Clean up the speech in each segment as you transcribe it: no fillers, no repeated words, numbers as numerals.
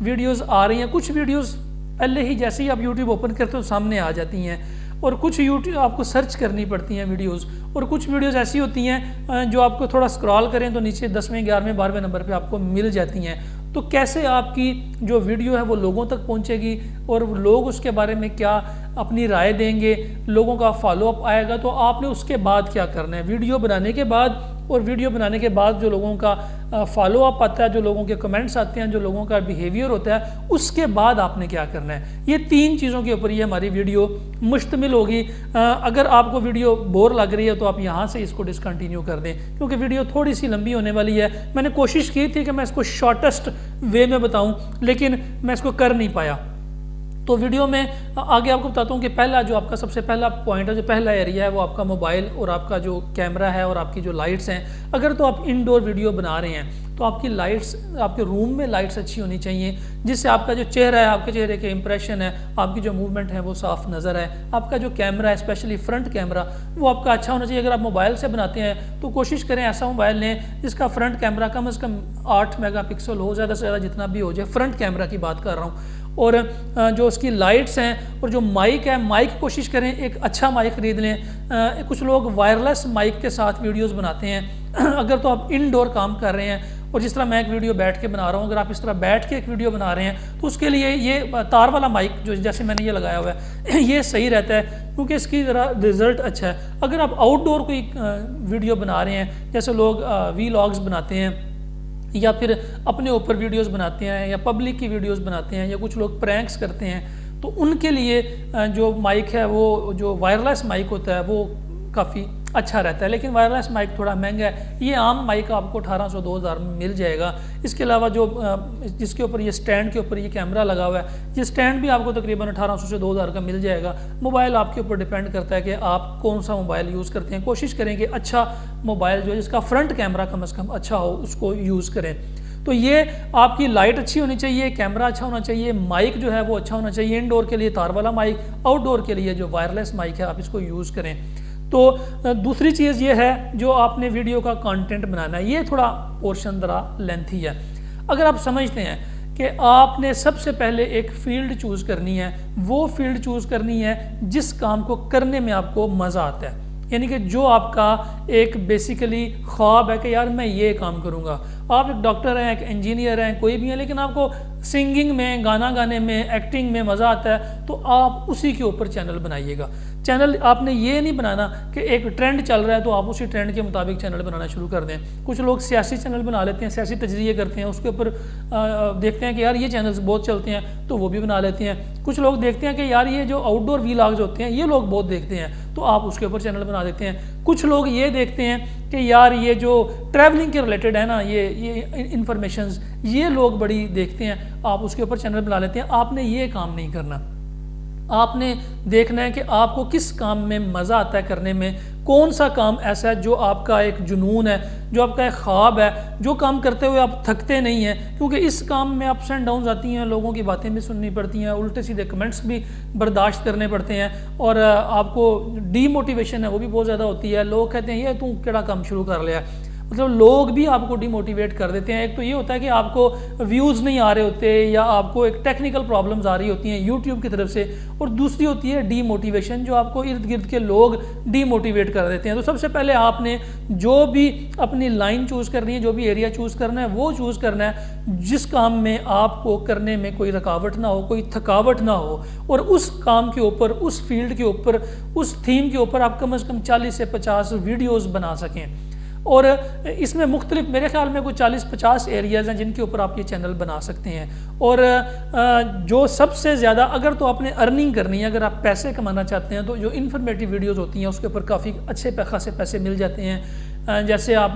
Videos آ رہی ہیں، کچھ ویڈیوز پہلے ہی جیسے ہی آپ یوٹیوب اوپن کرتے ہو سامنے آ جاتی ہیں، اور کچھ یوٹیوب آپ کو سرچ کرنی پڑتی ہیں ویڈیوز، اور کچھ ویڈیوز ایسی ہوتی ہیں جو آپ کو تھوڑا اسکرال کریں تو نیچے 10ویں 11ویں 12ویں نمبر پہ آپ کو مل جاتی ہیں۔ تو کیسے آپ کی جو ویڈیو ہے وہ لوگوں تک پہنچے گی اور لوگ اس کے بارے میں کیا اپنی رائے دیں گے، لوگوں کا فالو اپ آئے گا، تو آپ نے اس کے بعد کیا کرنا ہے، ویڈیو بنانے کے بعد، اور ویڈیو بنانے کے بعد جو لوگوں کا فالو اپ آتا ہے، جو لوگوں کے کمنٹس آتے ہیں، جو لوگوں کا بیہیویئر ہوتا ہے، اس کے بعد آپ نے کیا کرنا ہے۔ یہ 3 چیزوں کے اوپر یہ ہماری ویڈیو مشتمل ہوگی۔ اگر آپ کو ویڈیو بور لگ رہی ہے تو آپ یہاں سے اس کو ڈسکنٹینیو کر دیں، کیونکہ ویڈیو تھوڑی سی لمبی ہونے والی ہے۔ میں نے کوشش کی تھی کہ میں اس کو شارٹسٹ وے میں بتاؤں، لیکن میں اس کو کر نہیں پایا۔ تو ویڈیو میں آگے آپ کو بتاتا ہوں کہ پہلا جو آپ کا سب سے پہلا پوائنٹ ہے، جو پہلا ایریا ہے، وہ آپ کا موبائل اور آپ کا جو کیمرہ ہے اور آپ کی جو لائٹس ہیں۔ اگر تو آپ انڈور ویڈیو بنا رہے ہیں تو آپ کی لائٹس، آپ کے روم میں لائٹس اچھی ہونی چاہیے، جس سے آپ کا جو چہرہ ہے، آپ کے چہرے کے امپریشن ہے، آپ کی جو موومنٹ ہے وہ صاف نظر ہے۔ آپ کا جو کیمرہ ہے، اسپیشلی فرنٹ کیمرہ، وہ آپ کا اچھا ہونا چاہیے۔ اگر آپ موبائل سے بناتے ہیں تو کوشش کریں ایسا موبائل لیں جس کا فرنٹ کیمرہ کم از کم 8 میگا پکسل ہو، زیادہ سے زیادہ جتنا بھی ہو جائے، فرنٹ کیمرہ کی بات کر رہا ہوں۔ اور جو اس کی لائٹس ہیں اور جو مائک ہے، مائک کوشش کریں ایک اچھا مائک خرید لیں۔ کچھ لوگ وائرلیس مائک کے ساتھ ویڈیوز بناتے ہیں۔ اگر تو آپ انڈور کام کر رہے ہیں، اور جس طرح میں ایک ویڈیو بیٹھ کے بنا رہا ہوں، اگر آپ اس طرح بیٹھ کے ایک ویڈیو بنا رہے ہیں تو اس کے لیے یہ تار والا مائک جو جیسے میں نے یہ لگایا ہوا ہے یہ صحیح رہتا ہے، کیونکہ اس کی ذرا رزلٹ اچھا ہے۔ اگر آپ آؤٹ ڈور کوئی ویڈیو بنا رہے ہیں، جیسے لوگ ویلاگز بناتے ہیں یا پھر اپنے اوپر ویڈیوز بناتے ہیں یا پبلک کی ویڈیوز بناتے ہیں یا کچھ لوگ پرینکس کرتے ہیں، تو ان کے لیے جو مائک ہے، وہ جو وائرلیس مائک ہوتا ہے وہ کافی اچھا رہتا ہے۔ لیکن وائرلیس مائک تھوڑا مہنگا ہے، یہ عام مائک آپ کو 1800 2000 میں مل جائے گا۔ اس کے علاوہ جو جس کے اوپر یہ سٹینڈ کے اوپر یہ کیمرہ لگا ہوا ہے، یہ سٹینڈ بھی آپ کو تقریباً 1800 سے 2000 کا مل جائے گا۔ موبائل آپ کے اوپر ڈیپینڈ کرتا ہے کہ آپ کون سا موبائل یوز کرتے ہیں۔ کوشش کریں کہ اچھا موبائل جو ہے جس کا فرنٹ کیمرہ کم از کم اچھا ہو، اس کو یوز کریں۔ تو یہ آپ کی لائٹ اچھی ہونی چاہیے، کیمرہ اچھا ہونا چاہیے، مائک جو ہے وہ اچھا ہونا چاہیے۔ انڈور کے لیے تار والا مائک، آؤٹ ڈور کے لیے جو وائرلیس مائک ہے آپ اس کو یوز کریں۔ تو دوسری چیز یہ ہے جو آپ نے ویڈیو کا کانٹینٹ بنانا ہے، یہ تھوڑا پورشن ذرا لینتھی ہے۔ اگر آپ سمجھتے ہیں کہ آپ نے سب سے پہلے ایک فیلڈ چوز کرنی ہے، وہ فیلڈ چوز کرنی ہے جس کام کو کرنے میں آپ کو مزہ آتا ہے، یعنی کہ جو آپ کا ایک بیسیکلی خواب ہے کہ یار میں یہ کام کروں گا۔ آپ ایک ڈاکٹر ہیں، ایک انجینئر ہیں، کوئی بھی ہیں، لیکن آپ کو سنگنگ میں، گانا گانے میں، ایکٹنگ میں مزہ آتا ہے، تو آپ اسی کے اوپر چینل بنائیے گا۔ چینل آپ نے یہ نہیں بنانا کہ ایک ٹرینڈ چل رہا ہے تو آپ اسی ٹرینڈ کے مطابق چینل بنانا شروع کر دیں۔ کچھ لوگ سیاسی چینل بنا لیتے ہیں، سیاسی تجزیے کرتے ہیں، اس کے اوپر دیکھتے ہیں کہ یار یہ چینلز بہت چلتے ہیں تو وہ بھی بنا لیتے ہیں۔ کچھ لوگ دیکھتے ہیں کہ یار یہ جو آؤٹ ڈور ویلاگز ہوتے ہیں یہ لوگ بہت دیکھتے ہیں، تو آپ اس کے اوپر چینل بنا دیتے ہیں۔ کچھ لوگ یہ دیکھتے ہیں کہ یار یہ جو ٹریولنگ کے ریلیٹڈ ہے نا، یہ انفارمیشنز یہ لوگ بڑی دیکھتے ہیں، آپ اس کے اوپر چینل بنا لیتے ہیں۔ آپ نے یہ کام نہیں کرنا، آپ نے دیکھنا ہے کہ آپ کو کس کام میں مزہ آتا ہے کرنے میں، کون سا کام ایسا ہے جو آپ کا ایک جنون ہے، جو آپ کا ایک خواب ہے، جو کام کرتے ہوئے آپ تھکتے نہیں ہیں، کیونکہ اس کام میں اپس اینڈ ڈاؤنز آتی ہیں، لوگوں کی باتیں بھی سننی پڑتی ہیں، الٹے سیدھے کمنٹس بھی برداشت کرنے پڑتے ہیں، اور آپ کو ڈی موٹیویشن ہے وہ بھی بہت زیادہ ہوتی ہے۔ لوگ کہتے ہیں یہ تو کیڑا کام شروع کر لیا، مطلب لوگ بھی آپ کو ڈی موٹیویٹ کر دیتے ہیں۔ ایک تو یہ ہوتا ہے کہ آپ کو ویوز نہیں آ رہے ہوتے یا آپ کو ایک ٹیکنیکل پرابلمز آ رہی ہوتی ہیں یوٹیوب کی طرف سے، اور دوسری ہوتی ہے ڈی موٹیویشن، جو آپ کو ارد گرد کے لوگ ڈی موٹیویٹ کر دیتے ہیں۔ تو سب سے پہلے آپ نے جو بھی اپنی لائن چوز کرنی ہے، جو بھی ایریا چوز کرنا ہے، وہ چوز کرنا ہے جس کام میں آپ کو کرنے میں کوئی رکاوٹ نہ ہو، کوئی تھکاوٹ نہ ہو، اور اس کام کے اوپر، اس فیلڈ کے اوپر، اس تھیم کے اوپر آپ کم از کم 40 سے 50 ویڈیوز بنا سکیں۔ اور اس میں مختلف میرے خیال میں کوئی 40-50 ایریاز ہیں جن کے اوپر آپ یہ چینل بنا سکتے ہیں۔ اور جو سب سے زیادہ اگر تو آپ نے ارننگ کرنی ہے، اگر آپ پیسے کمانا چاہتے ہیں، تو جو انفارمیٹیو ویڈیوز ہوتی ہیں اس کے اوپر کافی اچھے خاصے پیسے مل جاتے ہیں۔ جیسے آپ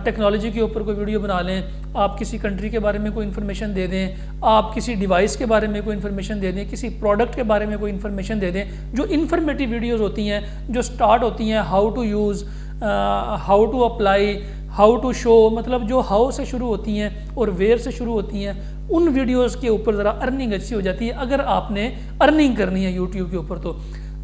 ٹیکنالوجی کے اوپر کوئی ویڈیو بنا لیں، آپ کسی کنٹری کے بارے میں کوئی انفارمیشن دے دیں، آپ کسی ڈیوائس کے بارے میں کوئی انفارمیشن دے دیں، کسی پروڈکٹ کے بارے میں کوئی انفارمیشن دے دیں، جو انفارمیٹیو ویڈیوز ہوتی ہیں، جو سٹارٹ ہوتی ہیں how to use, how to apply, how to show, مطلب جو ہاؤ سے شروع ہوتی ہیں اور ویئر سے شروع ہوتی ہیں، ان ویڈیوز کے اوپر ذرا ارننگ اچھی ہو جاتی ہے اگر آپ نے ارننگ کرنی ہے یوٹیوب کے اوپر۔ تو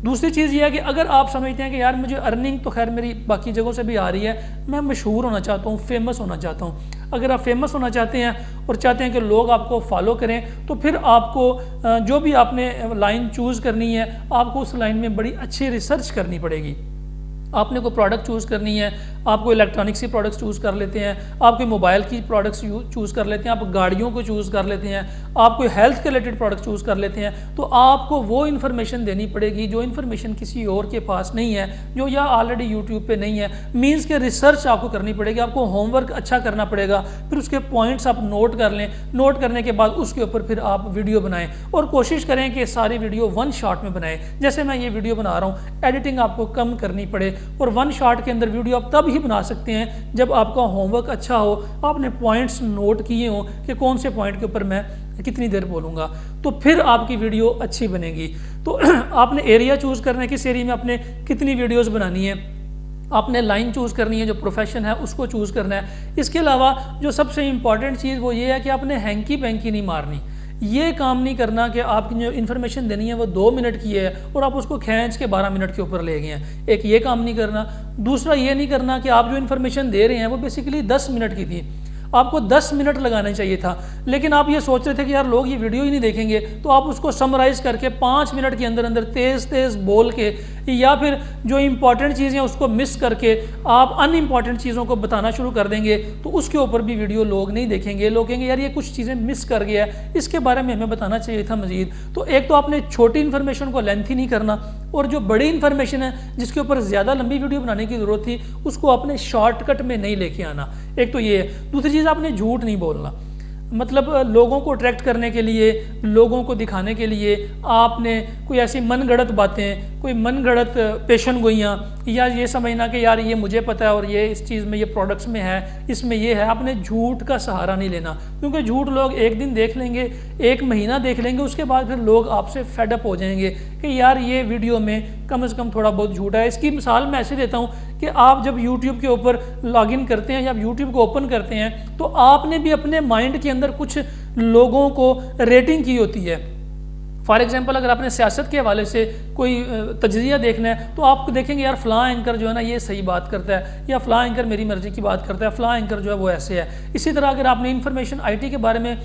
دوسری چیز یہ ہے کہ اگر آپ سمجھتے ہیں کہ یار مجھے ارننگ تو خیر میری باقی جگہوں سے بھی آ رہی ہے، میں مشہور ہونا چاہتا ہوں، فیمس ہونا چاہتا ہوں، اگر آپ فیمس ہونا چاہتے ہیں اور چاہتے ہیں کہ لوگ آپ کو فالو کریں تو پھر آپ کو جو بھی آپ نے لائن چوز کرنی ہے آپ کو اس لائن میں بڑی اچھی ریسرچ کرنی پڑے گی۔ آپ نے کوئی پروڈکٹ چوز کرنی ہے، آپ کو الیکٹرانکس کی پروڈکٹس چوز کر لیتے ہیں، آپ کوئی موبائل کی پروڈکٹس چوز کر لیتے ہیں، آپ گاڑیوں کو چوز کر لیتے ہیں، آپ کوئی ہیلتھ کے ریلیٹڈ پروڈکٹ چوز کر لیتے ہیں، تو آپ کو وہ انفارمیشن دینی پڑے گی جو انفارمیشن کسی اور کے پاس نہیں ہے، جو یا آلریڈی یوٹیوب پہ نہیں ہے۔ مینس کہ ریسرچ آپ کو کرنی پڑے گی، آپ کو ہوم ورک اچھا کرنا پڑے گا، پھر اس کے پوائنٹس آپ نوٹ کر لیں، نوٹ کرنے کے بعد اس کے اوپر پھر آپ ویڈیو بنائیں اور کوشش کریں کہ ساری ویڈیو ون شاٹ میں بنائیں۔ جیسے میں یہ ویڈیو بنا رہا ہوں، ایڈیٹنگ آپ کو کم کرنی پڑے اور ون شاٹ کے اندر ویڈیو آپ تب ہی بنا سکتے ہیں جب آپ کا ہوم ورک اچھا ہو، آپ نے پوائنٹس نوٹ کیے ہوں کہ کون سے پوائنٹ کے اوپر میں کتنی دیر بولوں گا، تو پھر آپ کی ویڈیو اچھی بنے گی۔ تو آپ نے ایریا چوز کرنا ہے، کس ایریا میں آپ نے کتنی ویڈیوز بنانی ہے، آپ نے لائن چوز کرنی ہے، جو پروفیشن ہے اس کو چوز کرنا ہے۔ اس کے علاوہ جو سب سے امپورٹنٹ چیز وہ یہ ہے کہ آپ نے ہینکی پینکی نہیں مارنی، یہ کام نہیں کرنا کہ آپ کی جو انفارمیشن دینی ہے وہ 2 منٹ کی ہے اور آپ اس کو کھینچ کے 12 منٹ کے اوپر لے گئے ہیں، ایک یہ کام نہیں کرنا۔ دوسرا یہ نہیں کرنا کہ آپ جو انفارمیشن دے رہے ہیں وہ بیسیکلی 10 منٹ کی تھی، آپ کو 10 منٹ لگانا چاہیے تھا، لیکن آپ یہ سوچ رہے تھے کہ یار لوگ یہ ویڈیو ہی نہیں دیکھیں گے، تو آپ اس کو سمرائز کر کے 5 منٹ کے اندر اندر تیز تیز بول کے یا پھر جو امپورٹنٹ چیزیں اس کو مس کر کے آپ ان امپورٹنٹ چیزوں کو بتانا شروع کر دیں گے، تو اس کے اوپر بھی ویڈیو لوگ نہیں دیکھیں گے، لوگ کہیں گے یار یہ کچھ چیزیں مس کر گیا ہے، اس کے بارے میں ہمیں بتانا چاہیے تھا مزید۔ تو ایک تو آپ نے چھوٹی انفارمیشن کو لینتھی نہیں کرنا، اور جو بڑی انفارمیشن ہے جس کے اوپر زیادہ لمبی ویڈیو بنانے کی ضرورت تھی اس کو آپ نے شارٹ کٹ میں نہیں لے کے آنا، ایک تو یہ ہے۔ دوسری چیز، آپ نے جھوٹ نہیں بولنا، مطلب لوگوں کو اٹریکٹ کرنے کے لیے، لوگوں کو دکھانے کے لیے آپ نے کوئی ایسی من گھڑت باتیں، کوئی من گھڑت پیشن گوئیاں، یا یہ سمجھنا کہ یار یہ مجھے پتہ ہے اور یہ اس چیز میں، یہ پروڈکٹس میں ہے، اس میں یہ ہے، آپ نے جھوٹ کا سہارا نہیں لینا، کیونکہ جھوٹ لوگ ایک دن دیکھ لیں گے، ایک مہینہ دیکھ لیں گے، اس کے بعد پھر لوگ آپ سے فیڈ اپ ہو جائیں گے کہ یار یہ ویڈیو میں کم از کم تھوڑا بہت جھوٹ ہے۔ اس کی مثال میں ایسے دیتا ہوں کہ آپ جب یوٹیوب کے اوپر لاگ ان کرتے ہیں یا یوٹیوب کو اوپن کرتے ہیں تو آپ نے بھی اپنے مائنڈ کے اندر کچھ لوگوں کو ریٹنگ کی ہوتی ہے۔ فار ایگزامپل اگر آپ نے سیاست کے حوالے سے کوئی تجزیہ دیکھنا ہے تو آپ کو دیکھیں گے یار فلاں اینکر جو ہے نا یہ صحیح بات کرتا ہے، یا فلاں اینکر میری مرضی کی بات کرتا ہے، فلاں اینکر جو ہے وہ ایسے ہے۔ اسی طرح اگر آپ نے انفارمیشن آئی ٹی کے بارے میں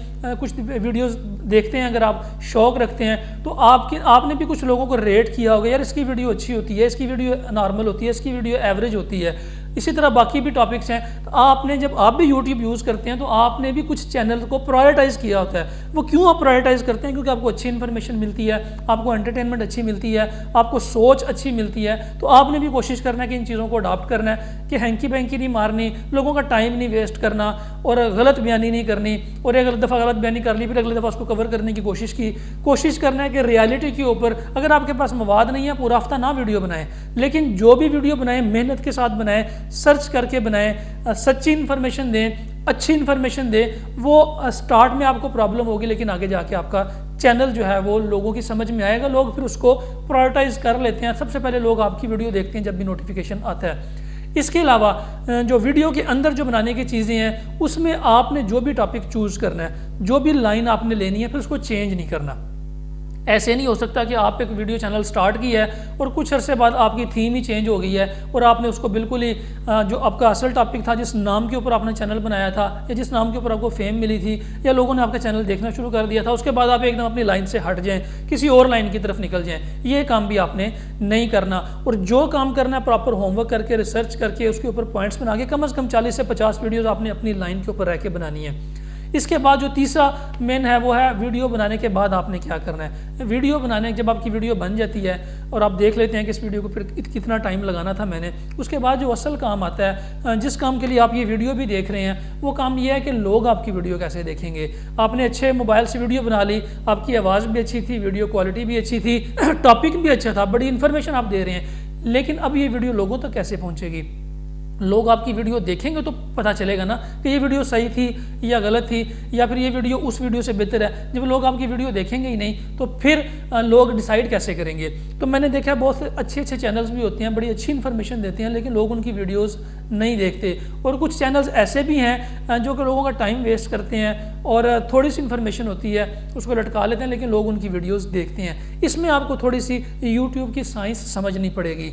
کچھ ویڈیوز دیکھتے ہیں، اگر آپ شوق رکھتے ہیں تو آپ نے بھی کچھ لوگوں کو ریٹ کیا ہوگا، یار اس کی ویڈیو اچھی ہوتی ہے، اس کی ویڈیو نارمل ہوتی ہے، اس کی ویڈیو ایوریج ہوتی ہے۔ اسی طرح باقی بھی ٹاپکس ہیں، تو آپ نے جب آپ بھی یوٹیوب یوز کرتے ہیں تو آپ نے بھی کچھ چینل کو پرائرٹائز کیا ہوتا ہے۔ وہ کیوں آپ پرائرٹائز کرتے ہیں؟ کیونکہ آپ کو اچھی انفارمیشن ملتی ہے، آپ کو انٹرٹینمنٹ اچھی ملتی ہے، آپ کو سوچ اچھی ملتی ہے، تو آپ نے بھی کوشش کرنا ہے کہ ان چیزوں کو اڈاپٹ کرنا ہے، کہ ہینکی بینکی نہیں مارنی، لوگوں کا ٹائم نہیں ویسٹ کرنا اور غلط بیانی نہیں کرنی، اور ایک دفعہ غلط بیانی کر لی پھر اگلی دفعہ اس کو کور کرنے کی کوشش کرنا ہے کہ ریالٹی کے اوپر، اگر آپ کے پاس مواد نہیں ہے پورا ہفتہ نہ ویڈیو بنائیں، لیکن جو بھی ویڈیو بنائیں محنت کے ساتھ بنائیں، سرچ کر کے بنائیں، سچی انفارمیشن دیں، اچھی انفارمیشن دیں۔ وہ سٹارٹ میں آپ کو پرابلم ہوگی لیکن آگے جا کے آپ کا چینل جو ہے وہ لوگوں کی سمجھ میں آئے گا، لوگ پھر اس کو پرائرٹائز کر لیتے ہیں۔ سب سے پہلے لوگ آپ کی ویڈیو دیکھتے ہیں جب بھی نوٹیفیکیشن آتا ہے۔ اس کے علاوہ جو ویڈیو کے اندر جو بنانے کی چیزیں ہیں اس میں آپ نے جو بھی ٹاپک چوز کرنا ہے، جو بھی لائن آپ نے لینی ہے، پھر اس کو چینج نہیں کرنا۔ ایسے نہیں ہو سکتا کہ آپ ایک ویڈیو چینل سٹارٹ کیا ہے اور کچھ عرصے بعد آپ کی تھیم ہی چینج ہو گئی ہے اور آپ نے اس کو بالکل ہی جو آپ کا اصل ٹاپک تھا، جس نام کے اوپر آپ نے چینل بنایا تھا یا جس نام کے اوپر آپ کو فیم ملی تھی یا لوگوں نے آپ کا چینل دیکھنا شروع کر دیا تھا، اس کے بعد آپ ایک دم اپنی لائن سے ہٹ جائیں، کسی اور لائن کی طرف نکل جائیں، یہ کام بھی آپ نے نہیں کرنا۔ اور جو کام کرنا ہے پراپر ہوم ورک کر کے، ریسرچ کر کے، اس کے اوپر پوائنٹس بنا کے کم از کم 40 سے 50 ویڈیوز آپ نے اپنی لائن کے اوپر رہ کے بنانی ہے۔ اس کے بعد جو تیسرا مین ہے وہ ہے ویڈیو بنانے کے بعد آپ نے کیا کرنا ہے۔ ویڈیو بنانے جب آپ کی ویڈیو بن جاتی ہے اور آپ دیکھ لیتے ہیں کہ اس ویڈیو کو پھر کتنا ٹائم لگانا تھا میں نے، اس کے بعد جو اصل کام آتا ہے، جس کام کے لیے آپ یہ ویڈیو بھی دیکھ رہے ہیں، وہ کام یہ ہے کہ لوگ آپ کی ویڈیو کیسے دیکھیں گے۔ آپ نے اچھے موبائل سے ویڈیو بنا لی، آپ کی آواز بھی اچھی تھی، ویڈیو کوالٹی بھی اچھی تھی، ٹاپک بھی اچھا تھا، بڑی انفارمیشن آپ دے رہے ہیں، لیکن اب یہ ویڈیو لوگوں تک کیسے پہنچے گی؟ لوگ آپ کی ویڈیو دیکھیں گے تو پتہ چلے گا نا کہ یہ ویڈیو صحیح تھی یا غلط تھی، یا پھر یہ ویڈیو اس ویڈیو سے بہتر ہے۔ جب لوگ آپ کی ویڈیو دیکھیں گے ہی نہیں تو پھر لوگ ڈیسائیڈ کیسے کریں گے؟ تو میں نے دیکھا بہت سے اچھے چینلز بھی ہوتے ہیں، بڑی اچھی انفارمیشن دیتے ہیں، لیکن لوگ ان کی ویڈیوز نہیں دیکھتے، اور کچھ چینلز ایسے بھی ہیں جو کہ لوگوں کا ٹائم ویسٹ کرتے ہیں اور تھوڑی سی انفارمیشن ہوتی ہے اس کو لٹکا لیتے ہیں، لیکن لوگ ان کی ویڈیوز دیکھتے ہیں۔ اس میں آپ کو تھوڑی سی یوٹیوب کی سائنس سمجھنی پڑے گی۔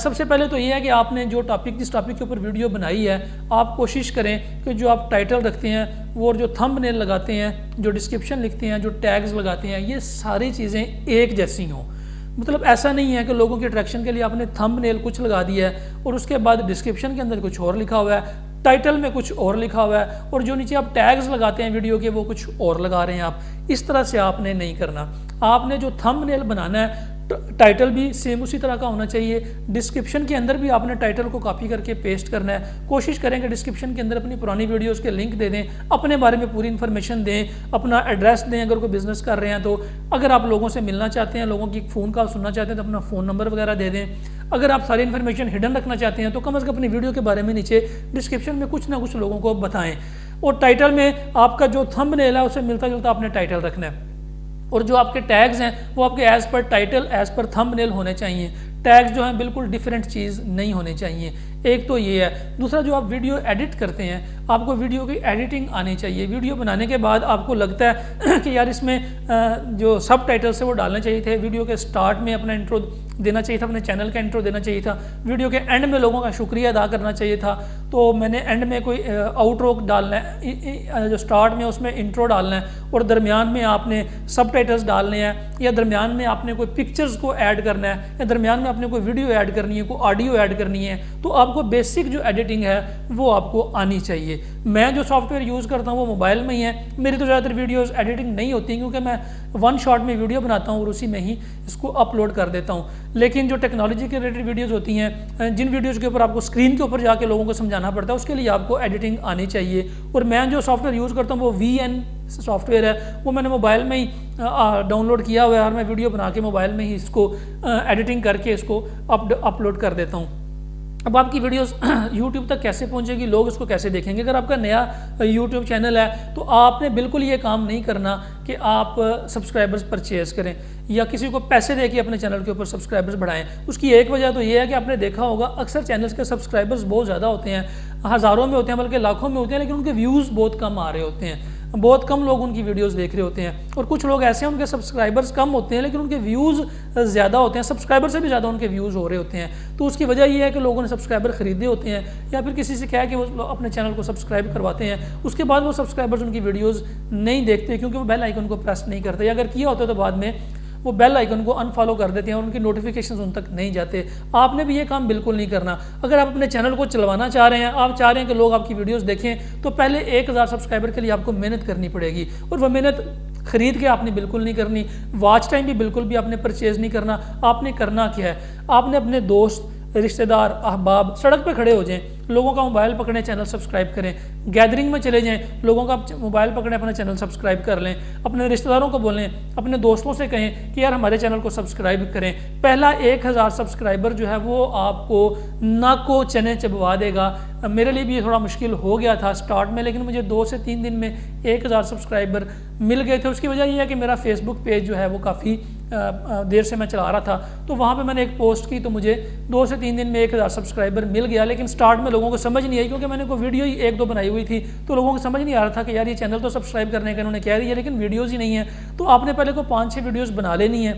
سب سے پہلے تو یہ ہے کہ آپ نے جو جس ٹاپک کے اوپر ویڈیو بنائی ہے آپ کوشش کریں کہ جو آپ ٹائٹل رکھتے ہیں وہ جو تھمب نیل لگاتے ہیں، جو ڈسکرپشن لکھتے ہیں، جو ٹیگز لگاتے ہیں، یہ ساری چیزیں ایک جیسی ہوں۔ مطلب ایسا نہیں ہے کہ لوگوں کی اٹریکشن کے لیے آپ نے تھمب نیل کچھ لگا دیا ہے اور اس کے بعد ڈسکرپشن کے اندر کچھ اور لکھا ہوا ہے، ٹائٹل میں کچھ اور لکھا ہوا ہے، اور جو نیچے آپ ٹیگز لگاتے ہیں ویڈیو کے وہ کچھ اور لگا رہے ہیں۔ آپ اس طرح سے آپ نے نہیں کرنا۔ آپ نے جو تھمب نیل بنانا ہے ٹائٹل بھی سیم اسی طرح کا ہونا چاہیے، ڈسکرپشن کے اندر بھی آپ نے ٹائٹل کو کاپی کر کے پیسٹ کرنا ہے۔ کوشش کریں کہ ڈسکرپشن کے اندر اپنی پرانی ویڈیوز کے لنک دے دیں، اپنے بارے میں پوری انفارمیشن دیں، اپنا ایڈریس دیں اگر کوئی بزنس کر رہے ہیں تو، اگر آپ لوگوں سے ملنا چاہتے ہیں، لوگوں کی فون کال سننا چاہتے ہیں تو اپنا فون نمبر وغیرہ دے دیں۔ اگر آپ ساری انفارمیشن ہڈن رکھنا چاہتے ہیں تو کم از کم اپنی ویڈیو کے بارے میں نیچے ڈسکرپشن میں کچھ نہ کچھ لوگوں کو بتائیں، اور ٹائٹل میں آپ کا جو تھمب نیل ہے اسے ملتا جلتا آپ نے ٹائٹل رکھنا ہے، اور جو آپ کے ٹیگز ہیں وہ آپ کے as per title as per thumbnail ہونے چاہیے۔ ٹیگز جو ہیں بالکل ڈیفرنٹ چیز نہیں ہونے چاہیے۔ ایک تو یہ ہے۔ دوسرا، جو آپ ویڈیو ایڈٹ کرتے ہیں آپ کو ویڈیو کی ایڈیٹنگ آنی چاہیے۔ ویڈیو بنانے کے بعد آپ کو لگتا ہے کہ یار اس میں جو سب ٹائٹلز سے وہ ڈالنے چاہیے تھے، ویڈیو کے سٹارٹ میں اپنا انٹرو دینا چاہیے تھا، اپنے چینل کا انٹرو دینا چاہیے تھا، ویڈیو کے اینڈ میں لوگوں کا شکریہ ادا کرنا چاہیے تھا، تو میں نے اینڈ میں کوئی آؤٹ رو ڈالنا ہے، جو سٹارٹ میں اس میں انٹرو ڈالنا ہے، اور درمیان میں آپ نے سب ٹائٹلز ڈالنے ہیں، یا درمیان میں آپ نے کوئی پکچرز کو ایڈ کرنا ہے، یا درمیان میں آپ نے کوئی ویڈیو ایڈ کرنی ہے، کوئی آڈیو ایڈ کرنی ہے، تو آپ کو بیسک جو ایڈیٹنگ ہے وہ آپ کو آنی چاہیے۔ میں جو سافٹ ویئر یوز کرتا ہوں وہ موبائل میں ہی ہے۔ میری تو زیادہ تر ویڈیوز ایڈیٹنگ نہیں ہوتی کیونکہ میں ون شاٹ میں ویڈیو بناتا ہوں اور اسی میں ہی اس کو اپلوڈ کر دیتا ہوں۔ لیکن جو ٹیکنالوجی کے ریلیٹڈ ویڈیوز ہوتی ہیں، جن ویڈیوز کے اوپر آپ کو اسکرین کے اوپر جا کے لوگوں کو سمجھانا پڑتا ہے، اس کے لیے آپ کو ایڈیٹنگ آنی چاہیے۔ اور میں جو سافٹ ویئر یوز کرتا ہوں وہ VN سافٹ ویئر ہے، وہ میں نے موبائل میں ہی ڈاؤن لوڈ کیا ہوا ہے، اور میں ویڈیو بنا کے موبائل میں ہی اس کو ایڈیٹنگ کر کے اس کو اپلوڈ کر دیتا ہوں۔ اب آپ کی ویڈیوز یوٹیوب تک کیسے پہنچے گی، لوگ اس کو کیسے دیکھیں گے؟ اگر آپ کا نیا یوٹیوب چینل ہے تو آپ نے بالکل یہ کام نہیں کرنا کہ آپ سبسکرائبرز پرچیز کریں یا کسی کو پیسے دے کے اپنے چینل کے اوپر سبسکرائبرز بڑھائیں۔ اس کی ایک وجہ تو یہ ہے کہ آپ نے دیکھا ہوگا اکثر چینلز کے سبسکرائبرز بہت زیادہ ہوتے ہیں، ہزاروں میں ہوتے ہیں بلکہ لاکھوں میں ہوتے ہیں، لیکن ان کے ویوز بہت کم آ رہے ہوتے ہیں، بہت کم لوگ ان کی ویڈیوز دیکھ رہے ہوتے ہیں۔ اور کچھ لوگ ایسے ہیں ان کے سبسکرائبرز کم ہوتے ہیں لیکن ان کے ویوز زیادہ ہوتے ہیں، سبسکرائبر سے بھی زیادہ ان کے ویوز ہو رہے ہوتے ہیں۔ تو اس کی وجہ یہ ہے کہ لوگوں نے سبسکرائبر خریدے ہوتے ہیں، یا پھر کسی سے کہا کہ وہ اپنے چینل کو سبسکرائب کرواتے ہیں، اس کے بعد وہ سبسکرائبرز ان کی ویڈیوز نہیں دیکھتے کیونکہ وہ بیل آئیکن کو پریس نہیں کرتے، یا اگر کیا ہوتا ہے تو بعد میں وہ بیل آئیکن کو انفالو کر دیتے ہیں اور ان کی نوٹیفیکیشنز ان تک نہیں جاتے۔ آپ نے بھی یہ کام بالکل نہیں کرنا۔ اگر آپ اپنے چینل کو چلوانا چاہ رہے ہیں، آپ چاہ رہے ہیں کہ لوگ آپ کی ویڈیوز دیکھیں، تو پہلے 1000 سبسکرائبر کے لیے آپ کو محنت کرنی پڑے گی، اور وہ محنت خرید کے آپ نے بالکل نہیں کرنی۔ واچ ٹائم بھی بالکل بھی آپ نے پرچیز نہیں کرنا۔ آپ نے کرنا کیا ہے، آپ نے اپنے دوست، رشتہ دار، احباب، سڑک پہ کھڑے ہو جائیں، لوگوں کا موبائل پکڑیں، چینل سبسکرائب کریں۔ گیدرنگ میں چلے جائیں، لوگوں کا موبائل پکڑیں، اپنا چینل سبسکرائب کر لیں۔ اپنے رشتہ داروں کو بولیں، اپنے دوستوں سے کہیں کہ یار ہمارے چینل کو سبسکرائب کریں۔ پہلا 1000 سبسکرائبر جو ہے وہ آپ کو ناک کو چنے چبوا دے گا۔ میرے لیے بھی یہ تھوڑا مشکل ہو گیا تھا سٹارٹ میں، لیکن مجھے 2 سے 3 دن میں 1000 سبسکرائبر مل گئے تھے۔ اس کی وجہ یہ ہے کہ میرا فیس بک پیج جو ہے وہ کافی دیر سے میں چلا رہا تھا، تو وہاں پہ میں نے ایک پوسٹ کی تو مجھے 2 سے 3 دن میں 1000 سبسکرائبر مل گیا۔ لیکن سٹارٹ میں لوگوں کو سمجھ نہیں آئی کیونکہ میں نے کوئی ویڈیو ہی 1-2 بنائی ہوئی تھی، تو لوگوں کو سمجھ نہیں آ رہا تھا کہ یار یہ چینل تو سبسکرائب کرنے کا انہوں نے کہہ دیا لیکن ویڈیوز ہی نہیں ہیں۔ تو آپ نے پہلے کو 5-6 ویڈیوز بنا لینی ہے،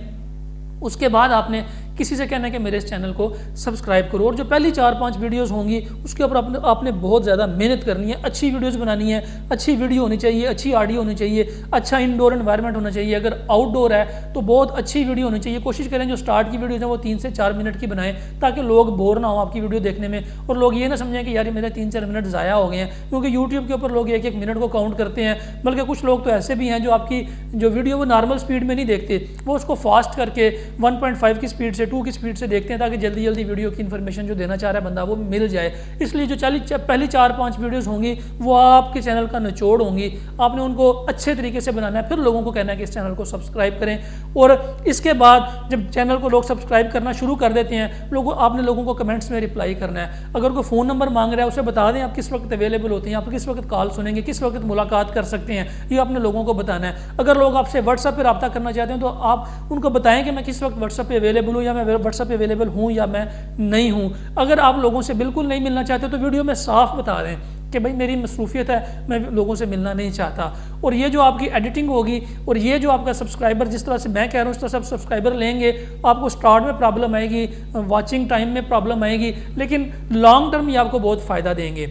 اس کے بعد آپ نے کسی سے کہنا ہے کہ میرے اس چینل کو سبسکرائب کرو، اور جو پہلی 4-5 ویڈیوز ہوں گی اس کے اوپر آپ نے بہت زیادہ محنت کرنی ہے، اچھی ویڈیوز بنانی ہے، اچھی ویڈیو ہونی چاہیے، اچھی آڈیو ہونی چاہیے، اچھا انڈور انوائرمنٹ ہونا چاہیے، اگر آؤٹ ڈور ہے تو بہت اچھی ویڈیو ہونی چاہیے۔ کوشش کریں جو سٹارٹ کی ویڈیوز ہیں وہ 3 سے 4 منٹ کی بنائیں تاکہ لوگ بور نہ ہوں آپ کی ویڈیو دیکھنے میں، اور لوگ یہ نہ سمجھیں کہ یار میرے 3-4 منٹ ضائع ہو گئے ہیں، کیونکہ یوٹیوب کے اوپر لوگ 1-1 منٹ کو کاؤنٹ کرتے ہیں، بلکہ کچھ لوگ تو ایسے بھی ہیں جو آپ کی جو ویڈیو وہ نارمل سپیڈ میں نہیں دیکھتے، وہ اس کو فاسٹ کر کے 1.5 کی سپیڈ سے 2 کی سپیڈ سے دیکھتے ہیں تاکہ جلدی جلدی ویڈیو کی انفارمیشن جو دینا چاہ رہا ہے بندہ وہ مل جائے۔ اس لیے جو پہلی 4-5 ویڈیوز ہوں گی وہ آپ کے چینل کا نچوڑ ہوں گی، آپ نے ان کو اچھے طریقے سے بنانا ہے، پھر لوگوں کو کہنا ہے کہ اس چینل کو سبسکرائب کریں۔ اور اس کے بعد جب چینل کو لوگ سبسکرائب کرنا شروع کر دیتے ہیں، آپ نے لوگوں کو کمنٹس میں رپلائی کرنا ہے۔ اگر کوئی فون نمبر مانگ رہا ہے اسے بتا دیں آپ کس وقت اویلیبل ہوتے ہیں، آپ کس وقت کال سنیں گے، کس وقت ملاقات کر سکتے ہیں، یہ آپ نے لوگوں کو بتانا ہے۔ اگر لوگ آپ سے واٹس ایپ پہ رابطہ کرنا چاہتے ہیں تو آپ ان کو بتائیں کہ میں کس وقت واٹس ایپ پہ اویلیبل ہوں، یا میں واٹس ایپ پہ اویلیبل ہوں یا میں نہیں ہوں۔ اگر آپ لوگوں سے بالکل نہیں ملنا چاہتے تو ویڈیو میں صاف بتا دیں کہ بھائی میری مصروفیت ہے، میں لوگوں سے ملنا نہیں چاہتا۔ اور یہ جو آپ کی ایڈیٹنگ ہوگی اور یہ جو آپ کا سبسکرائبر، جس طرح سے میں کہہ رہا ہوں اس طرح سے آپ سبسکرائبر لیں گے، آپ کو سٹارٹ میں پرابلم آئے گی، واچنگ ٹائم میں پرابلم آئے گی، لیکن لانگ ٹرم یہ آپ کو بہت فائدہ دیں گے،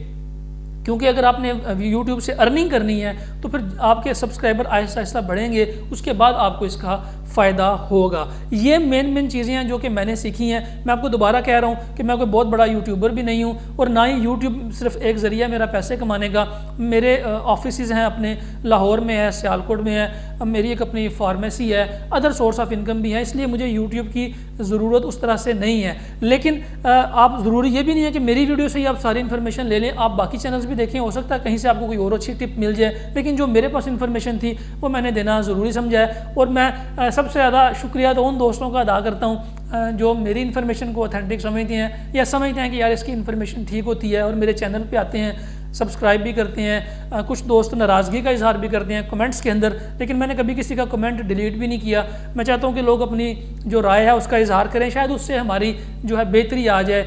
کیونکہ اگر آپ نے یوٹیوب سے ارننگ کرنی ہے تو پھر آپ کے سبسکرائبر آہستہ آہستہ بڑھیں گے، اس کے بعد آپ کو اس کا فائدہ ہوگا۔ یہ مین چیزیں ہیں جو کہ میں نے سیکھی ہیں۔ میں آپ کو دوبارہ کہہ رہا ہوں کہ میں کوئی بہت بڑا یوٹیوبر بھی نہیں ہوں، اور نہ ہی یوٹیوب صرف ایک ذریعہ میرا پیسے کمانے کا۔ میرے آفیسز ہیں اپنے، لاہور میں ہے، سیالکوٹ میں ہے، میری ایک اپنی فارمیسی ہے، ادر سورس آف انکم بھی ہے، اس لیے مجھے یوٹیوب کی ضرورت اس طرح سے نہیں ہے۔ لیکن آپ ضروری یہ بھی نہیں ہے کہ میری ویڈیو سے ہی آپ ساری انفارمیشن لے لیں، آپ باقی چینلز بھی دیکھیں، ہو سکتا ہے کہیں سے آپ کو کوئی اور اچھی ٹپ مل جائے، لیکن جو میرے پاس انفارمیشن تھی وہ میں نے دینا ضروری سمجھا ہے۔ اور میں سب سے زیادہ شکریہ تو ان دوستوں کا ادا کرتا ہوں جو میری انفارمیشن کو اوتھینٹک سمجھتے ہیں، یا سمجھتے ہیں کہ یار اس کی انفارمیشن ٹھیک ہوتی ہے، اور میرے چینل پہ آتے ہیں، سبسکرائب بھی کرتے ہیں۔ کچھ دوست ناراضگی کا اظہار بھی کرتے ہیں کمنٹس کے اندر، لیکن میں نے کبھی کسی کا کمنٹ ڈیلیٹ بھی نہیں کیا۔ میں چاہتا ہوں کہ لوگ اپنی جو رائے ہے اس کا اظہار کریں، شاید اس سے ہماری جو ہے بہتری آ جائے۔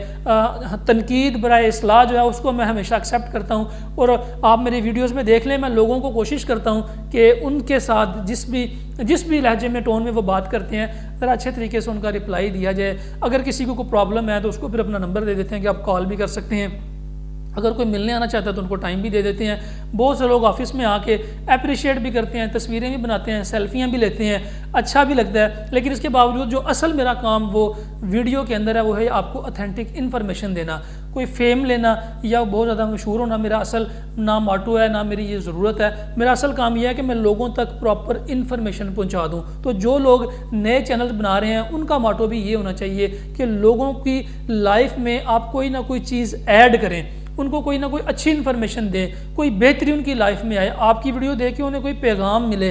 تنقید برائے اصلاح جو ہے اس کو میں ہمیشہ ایکسیپٹ کرتا ہوں، اور آپ میری ویڈیوز میں دیکھ لیں، میں لوگوں کو کوشش کرتا ہوں کہ ان کے ساتھ جس بھی لہجے میں، ٹون میں وہ بات کرتے ہیں، ذرا اچھے طریقے سے ان کا رپلائی دیا جائے۔ اگر کسی کو کوئی پرابلم ہے تو اس کو پھر اپنا نمبر دے دیتے ہیں کہ آپ کال بھی کر سکتے ہیں، اگر کوئی ملنے آنا چاہتا ہے تو ان کو ٹائم بھی دے دیتے ہیں۔ بہت سے لوگ آفس میں آ کے اپریشیٹ بھی کرتے ہیں، تصویریں بھی بناتے ہیں، سیلفیاں بھی لیتے ہیں، اچھا بھی لگتا ہے، لیکن اس کے باوجود جو اصل میرا کام وہ ویڈیو کے اندر ہے وہ ہے آپ کو اوتھینٹک انفارمیشن دینا۔ کوئی فیم لینا یا بہت زیادہ مشہور ہونا میرا اصل نہ ماٹو ہے، نہ میری یہ ضرورت ہے۔ میرا اصل کام یہ ہے کہ میں لوگوں تک پراپر انفارمیشن پہنچا دوں۔ تو جو لوگ نئے چینل بنا رہے ہیں ان کا ماٹو بھی یہ ہونا چاہیے کہ لوگوں کی لائف میں آپ کوئی نہ کوئی چیز ایڈ کریں، ان کو کوئی نہ کوئی اچھی انفارمیشن دیں، کوئی بہتری ان کی لائف میں آئے، آپ کی ویڈیو دیکھ کے انہیں کوئی پیغام ملے،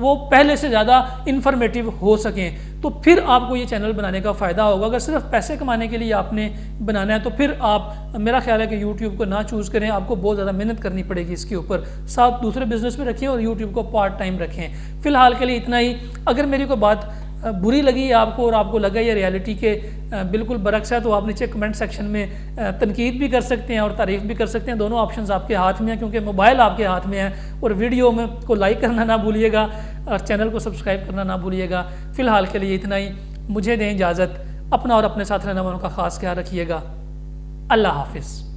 وہ پہلے سے زیادہ انفارمیٹیو ہو سکیں، تو پھر آپ کو یہ چینل بنانے کا فائدہ ہوگا۔ اگر صرف پیسے کمانے کے لیے آپ نے بنانا ہے تو پھر آپ، میرا خیال ہے کہ یوٹیوب کو نہ چوز کریں، آپ کو بہت زیادہ محنت کرنی پڑے گی اس کے اوپر، ساتھ دوسرے بزنس میں رکھیں اور یوٹیوب کو پارٹ ٹائم رکھیں۔ فی الحال کے لیے اتنا ہی۔ اگر میری کوئی بات بری لگی آپ کو اور آپ کو لگا یہ ریالٹی کے بالکل برعکس ہے تو آپ نیچے کمنٹ سیکشن میں تنقید بھی کر سکتے ہیں اور تعریف بھی کر سکتے ہیں، دونوں آپشنز آپ کے ہاتھ میں ہیں، کیونکہ موبائل آپ کے ہاتھ میں ہے۔ اور ویڈیو میں کو لائک کرنا نہ بھولیے گا اور چینل کو سبسکرائب کرنا نہ بھولیے گا۔ فی الحال کے لیے اتنا ہی، مجھے دیں اجازت، اپنا اور اپنے ساتھ رہنے والوں کا خاص خیال رکھیے گا۔ اللہ حافظ۔